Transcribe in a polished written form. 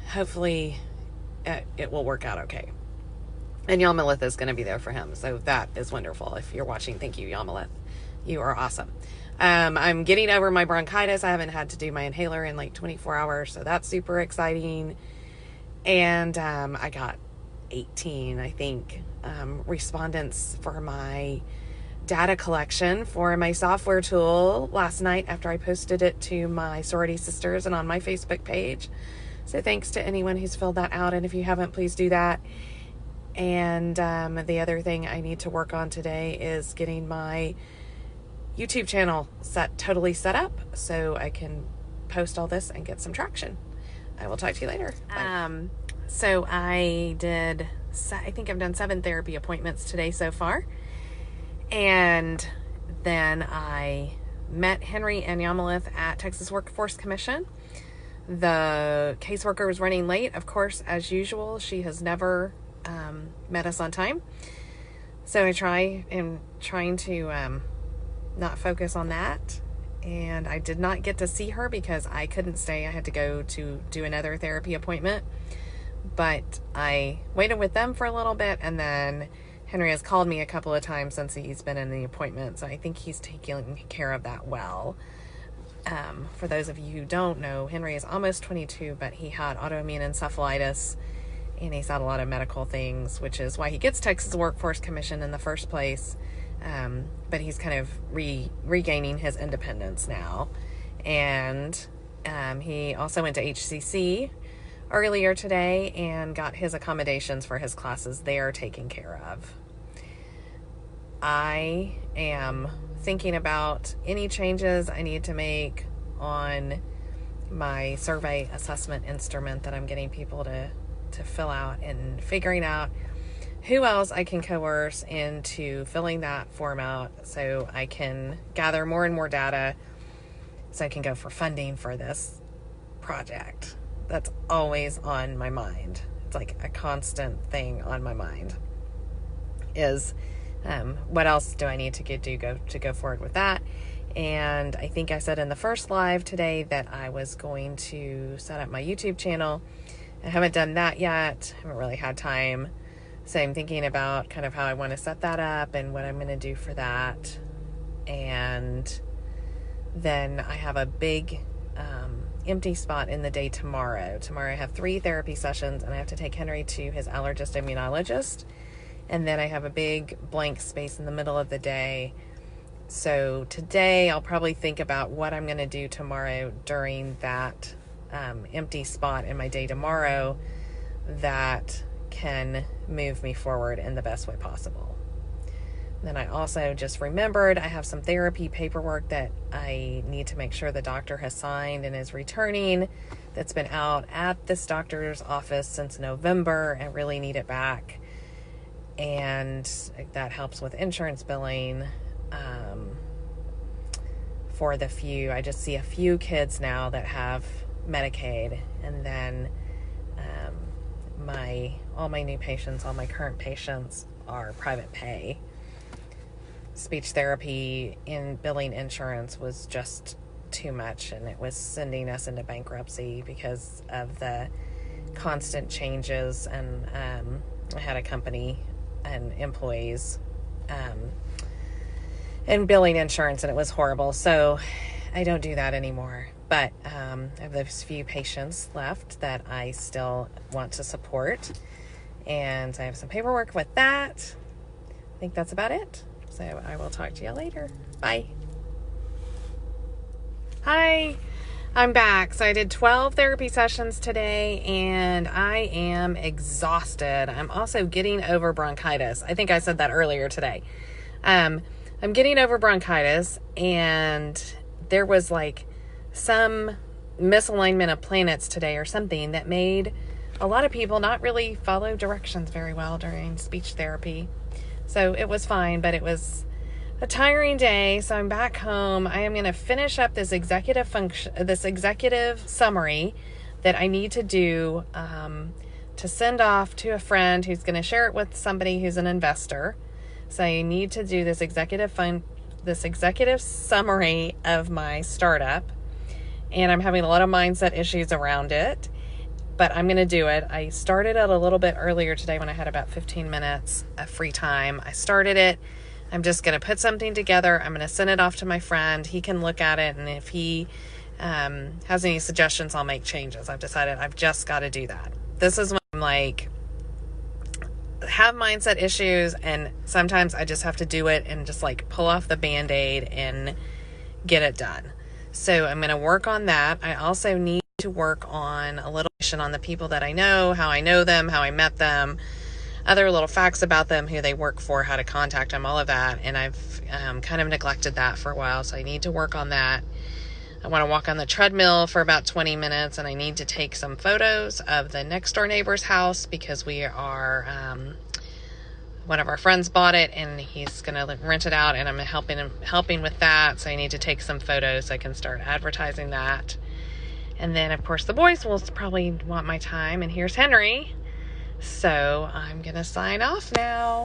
hopefully it will work out okay. And Yamalith is going to be there for him. So that is wonderful. If you're watching, thank you, Yamalith. You are awesome. I'm getting over my bronchitis. I haven't had to do my inhaler in like 24 hours. So that's super exciting. And I got 18, I think, respondents for my data collection for my software tool last night after I posted it to my sorority sisters and on my Facebook page. So thanks to anyone who's filled that out. And if you haven't, please do that. And the other thing I need to work on today is getting my YouTube channel totally set up so I can post all this and get some traction. I will talk to you later. So I think I've done 7 therapy appointments today so far. And then I met Henry and Yamalith at Texas Workforce Commission. The caseworker was running late, of course, as usual. She has never met us on time. So I am trying to not focus on that. And I did not get to see her because I couldn't stay. I had to go to do another therapy appointment. But I waited with them for a little bit, and then Henry has called me a couple of times since he's been in the appointment, so I think he's taking care of that well. For those of you who don't know, Henry is almost 22, but he had autoimmune encephalitis, and he's had a lot of medical things, which is why he gets Texas Workforce Commission in the first place. But he's kind of regaining his independence now. And he also went to HCC earlier today and got his accommodations for his classes there taken care of. I am thinking about any changes I need to make on my survey assessment instrument that I'm getting people to fill out, and figuring out who else I can coerce into filling that form out so I can gather more and more data so I can go for funding for this project. That's always on my mind. It's like a constant thing on my mind is what else do I need to go forward with that. And I think I said in the first live today that I was going to set up my YouTube channel. I haven't done that yet. I haven't really had time. So I'm thinking about kind of how I want to set that up and what I'm going to do for that. And then I have a big empty spot in the day tomorrow. Tomorrow I have 3 therapy sessions, and I have to take Henry to his allergist immunologist. And then I have a big blank space in the middle of the day. So today I'll probably think about what I'm going to do tomorrow during that empty spot in my day tomorrow that can move me forward in the best way possible. Then I also just remembered I have some therapy paperwork that I need to make sure the doctor has signed and is returning. That's been out at this doctor's office since November and really need it back. And that helps with insurance billing. For I just see a few kids now that have Medicaid, and then all my new patients, all my current patients are private pay. Speech therapy in billing insurance was just too much, and it was sending us into bankruptcy because of the constant changes. And I had a company and employees and billing insurance, and it was horrible. So I don't do that anymore. But I have those few patients left that I still want to support, and I have some paperwork with that. I think that's about it. So I will talk to you later. Bye. Hi, I'm back. So I did 12 therapy sessions today, and I am exhausted. I'm also getting over bronchitis. I think I said that earlier today. I'm getting over bronchitis, and there was like some misalignment of planets today or something that made a lot of people not really follow directions very well during speech therapy. So it was fine, but it was a tiring day. So I'm back home. I am going to finish up this executive summary that I need to do to send off to a friend who's going to share it with somebody who's an investor. So I need to do this executive summary of my startup, and I'm having a lot of mindset issues around it. but I'm going to do it. I started it a little bit earlier today when I had about 15 minutes of free time. I started it. I'm just going to put something together. I'm going to send it off to my friend. He can look at it, and if he has any suggestions, I'll make changes. I've decided I've just got to do that. This is when I'm like, have mindset issues, and sometimes I just have to do it and just like pull off the Band-Aid and get it done. So I'm going to work on that. I also need to work on a little on the people that I know, how I know them, how I met them, other little facts about them, who they work for, how to contact them, all of that. And I've kind of neglected that for a while, so I need to work on that. I want to walk on the treadmill for about 20 minutes, and I need to take some photos of the next door neighbor's house because we are, one of our friends bought it and he's going to rent it out, and I'm helping with that. So I need to take some photos so I can start advertising that. And then, of course, the boys will probably want my time. And here's Henry. So I'm going to sign off now.